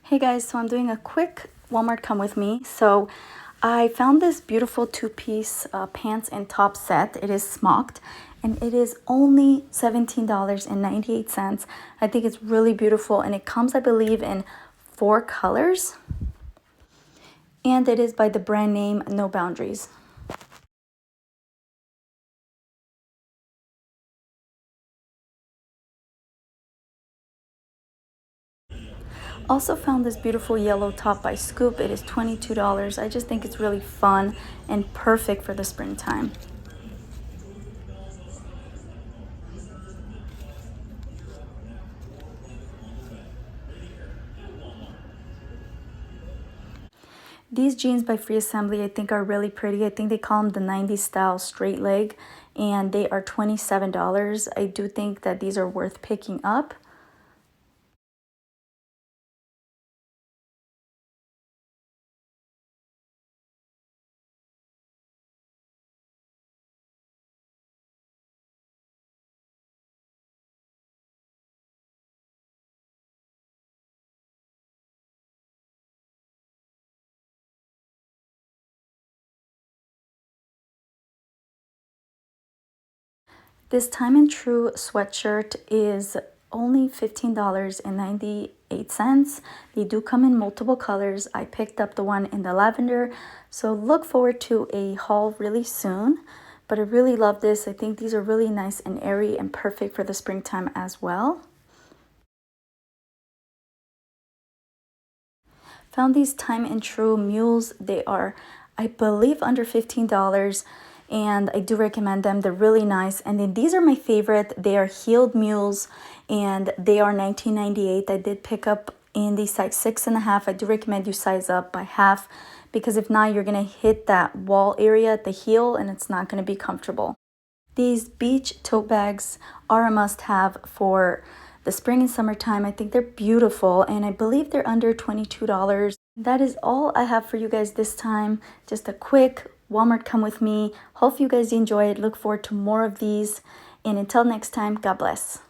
Hey guys, so I'm doing a quick Walmart come with me. So I found this beautiful two-piece pants and top set. It is smocked and it is only $17.98. I think it's really beautiful and it comes, I believe, in 4 colors. And it is by the brand name No Boundaries. Also found this beautiful yellow top by Scoop. It is $22. I just think it's really fun and perfect for the springtime. These jeans by Free Assembly I think are really pretty. I think they call them the 90s style straight leg and they are $27. I do think that these are worth picking up. This Time and True sweatshirt is only $15.98. They do come in multiple colors. I picked up the one in the lavender, so look forward to a haul really soon. But I really love this. I think these are really nice and airy and perfect for the springtime as well. Found these Time and True Mules. They are, I believe, under $15. And I do recommend them. They're really nice. And then these are my favorite. They are heeled mules and they are $19.98. I did pick up in the size 6.5. I do recommend you size up by half because if not, you're going to hit that wall area at the heel and it's not going to be comfortable. These beach tote bags are a must-have for the spring and summertime. I think they're beautiful and I believe they're under $22. That is all I have for you guys this time. Just a quick Walmart come with me. Hope you guys enjoyed. Look forward to more of these. And until next time, God bless.